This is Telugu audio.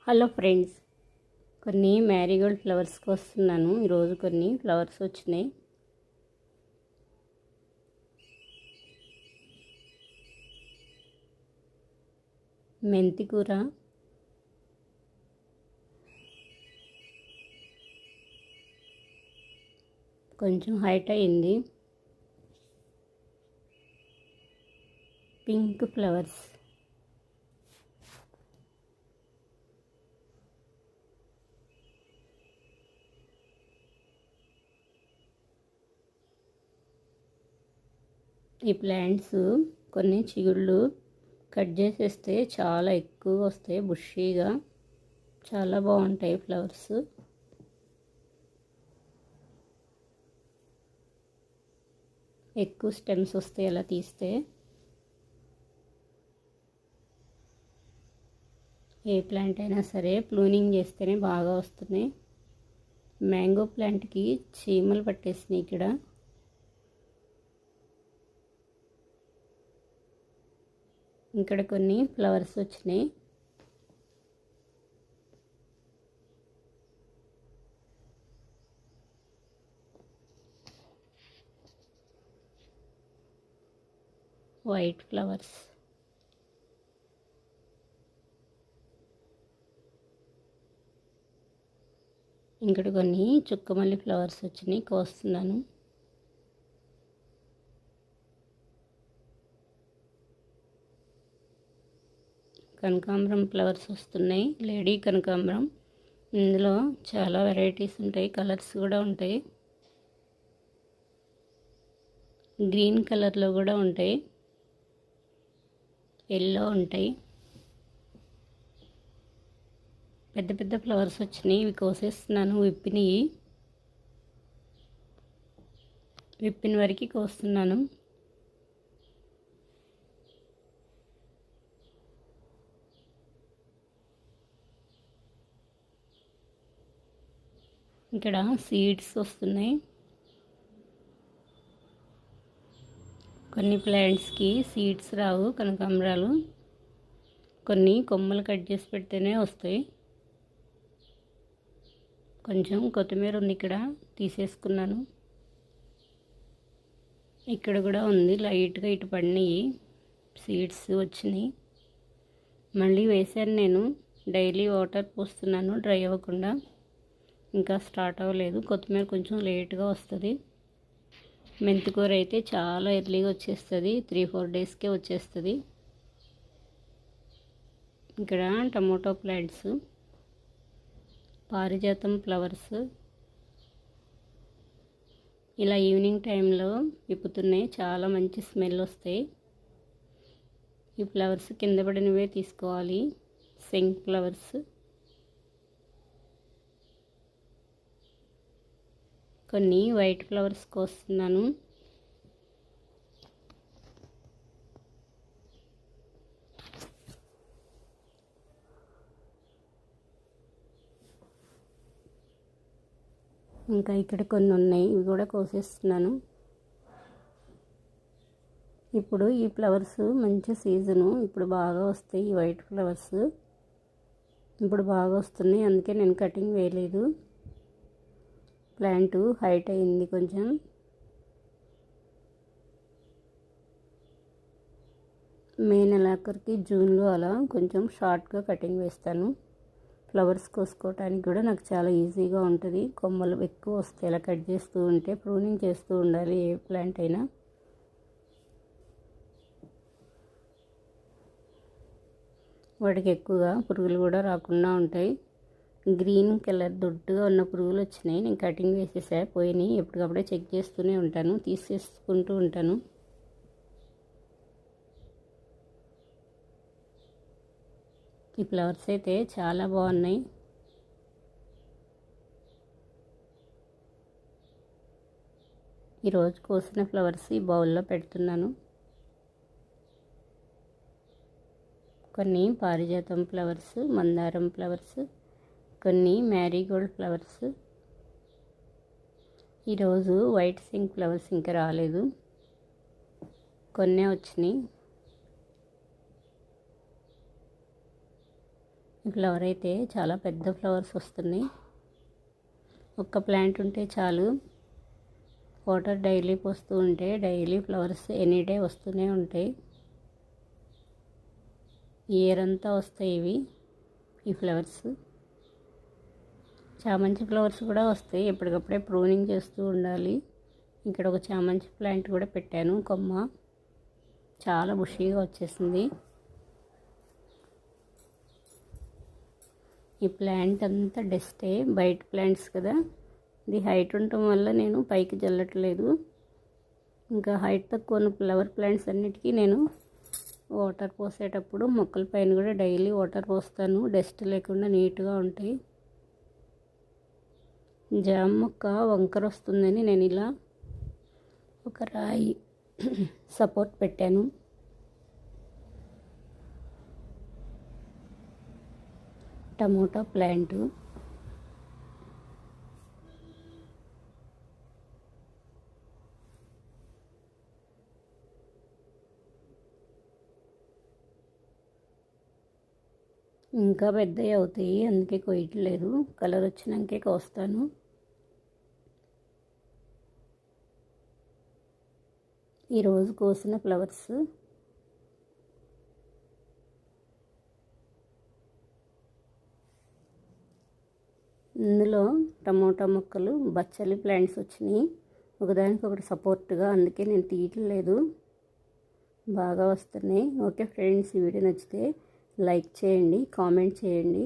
హలో ఫ్రెండ్స్, కొన్ని మ్యారీగోల్డ్ ఫ్లవర్స్కి వస్తున్నాను. ఈరోజు కొన్ని ఫ్లవర్స్ వచ్చినాయి. మెంతి కూర, కొంచెం హైట్ అయింది. పింక్ ఫ్లవర్స్, ఈ ప్లాంట్స్ కొన్ని చిగుళ్ళు కట్ చేసేస్తే చాలా ఎక్కువ వస్తాయి, బుషీగా చాలా బాగుంటాయి ఫ్లవర్స్. ఎక్కువ స్టెమ్స్ వస్తాయి అలా తీస్తే. ఏ ప్లాంట్ అయినా సరే ప్రూనింగ్ చేస్తేనే బాగా వస్తున్నాయి. మ్యాంగో ప్లాంట్కి చీమలు పట్టేసినాయి. ఇక్కడ కొన్ని ఫ్లవర్స్ వచ్చినాయి. వైట్ ఫ్లవర్స్, ఇక్కడ కొన్ని చుక్కమల్లి ఫ్లవర్స్ వచ్చినాయి, కోస్తున్నాను. కనకాంబరం ఫ్లవర్స్ వస్తున్నాయి, లేడీ కనకాంబరం. ఇందులో చాలా వెరైటీస్ ఉంటాయి, కలర్స్ కూడా ఉంటాయి. గ్రీన్ కలర్లో కూడా ఉంటాయి, ఎల్లో ఉంటాయి. పెద్ద పెద్ద ఫ్లవర్స్ వచ్చినాయి, ఇవి కోసేస్తున్నాను. విప్పిన వరకు కోస్తున్నాను. ఇక్కడ సీడ్స్ వస్తున్నాయి. కొన్ని ప్లాంట్స్కి సీడ్స్ రావు కనకాంబరాలు, కొన్ని కొమ్మలు కట్ చేసి పెడితేనే వస్తాయి. కొంచెం కొత్తిమీర ఉంది, ఇక్కడ తీసేసుకున్నాను. ఇక్కడ కూడా ఉంది, లైట్గా ఇటు పడినాయి, సీడ్స్ వచ్చినాయి. మళ్ళీ వేసాను నేను. డైలీ వాటర్ పోస్తున్నాను, డ్రై అవ్వకుండా. ఇంకా స్టార్ట్ అవ్వలేదు. కొత్తిమీర కొంచెం లేట్గా వస్తుంది. మెంతికూర అయితే చాలా ఎర్లీగా వచ్చేస్తుంది, 3-4 డేస్కే వచ్చేస్తుంది. ఇక్కడ టమోటో ప్లాంట్స్, పారిజాతం ఫ్లవర్స్ ఇలా ఈవినింగ్ టైంలో విప్పుతున్నాయి, చాలా మంచి స్మెల్ వస్తాయి. ఈ ఫ్లవర్స్ కింద పడినవే తీసుకోవాలి, సింక్ ఫ్లవర్స్. కొన్ని వైట్ ఫ్లవర్స్ కోస్తున్నాను. ఇంకా ఇక్కడ కొన్ని ఉన్నాయి, ఇవి కూడా కోసేస్తున్నాను. ఇప్పుడు ఈ ఫ్లవర్స్ మంచి సీజను, ఇప్పుడు బాగా వస్తాయి. ఈ వైట్ ఫ్లవర్స్ ఇప్పుడు బాగా వస్తున్నాయి, అందుకే నేను కటింగ్ వేయలేదు. ప్లాంట్ హైట్ అయింది కొంచెం. మే నెలాఖరికి జూన్లో అలా కొంచెం షార్ట్గా కటింగ్ వేస్తాను. ఫ్లవర్స్ కోసుకోవటానికి కూడా నాకు చాలా ఈజీగా ఉంటుంది. కొమ్మలు ఎక్కువ వస్తాయి, అలా కట్ చేస్తూ ఉంటే. ప్రూనింగ్ చేస్తూ ఉండాలి ఏ ప్లాంట్ అయినా. వాటికి ఎక్కువగా పురుగులు కూడా రాకుండా ఉంటాయి. గ్రీన్ కలర్ దొడ్డుగా ఉన్న పురుగులు వచ్చినాయి, నేను కటింగ్ వేసేసా, పోయినాయి. ఎప్పటికప్పుడే చెక్ చేస్తూనే ఉంటాను, తీసేసుకుంటూ ఉంటాను. ఈ ఫ్లవర్స్ అయితే చాలా బాగున్నాయి. ఈరోజు కోసిన ఫ్లవర్స్ ఈ బౌల్లో పెడుతున్నాను. కొన్ని పారిజాతం ఫ్లవర్స్, మందారం ఫ్లవర్స్, కొన్ని మ్యారీగోల్డ్ ఫ్లవర్స్. ఈరోజు వైట్ సింక్ ఫ్లవర్స్ ఇంకా రాలేదు, కొన్నే వచ్చినాయి. ఈ ఫ్లవర్ అయితే చాలా పెద్ద ఫ్లవర్స్ వస్తున్నాయి. ఒక్క ప్లాంట్ ఉంటే చాలు, వాటర్ డైలీ పోస్తూ ఉంటే డైలీ ఫ్లవర్స్ ఎనీ డే వస్తూనే ఉంటాయి. ఇయర్ అంతా వస్తాయి ఇవి, ఈ ఫ్లవర్స్. చామంతి ఫ్లవర్స్ కూడా వస్తాయి, ఎప్పటికప్పుడే ప్రూనింగ్ చేస్తూ ఉండాలి. ఇక్కడ ఒక చామంతి ప్లాంట్ కూడా పెట్టాను, కొమ్మ చాలా బుషీగా వచ్చేసింది. ఈ ప్లాంట్ అంతా డస్టే, బయట ప్లాంట్స్ కదా, ఇది హైట్ ఉండటం వల్ల నేను పైకి జల్లట్లేదు. ఇంకా హైట్ తక్కువ ఉన్న ఫ్లవర్ ప్లాంట్స్ అన్నిటికీ నేను వాటర్ పోసేటప్పుడు మొక్కల పైన కూడా డైలీ వాటర్ పోస్తాను, డస్ట్ లేకుండా నీట్గా ఉంటాయి. జామ మొక్క వంకర వస్తుందని నేను ఇలా ఒక రాయి సపోర్ట్ పెట్టాను. టమోటా ప్లాంట్, ఇంకా పెద్దవి అవుతాయి, అందుకే కొయ్యట్లేదు, కలర్ వచ్చినాకే కోస్తాను. ఈరోజు కోసిన ఫ్లవర్స్. ఇందులో టమోటా మొక్కలు, బచ్చలి ప్లాంట్స్ వచ్చినాయి, ఒకదానికొకటి సపోర్ట్గా, అందుకే నేను తీయట్లేదు, బాగా వస్తున్నాయి. ఓకే ఫ్రెండ్స్, ఈ వీడియో నచ్చితే లైక్ చేయండి, కామెంట్ చేయండి.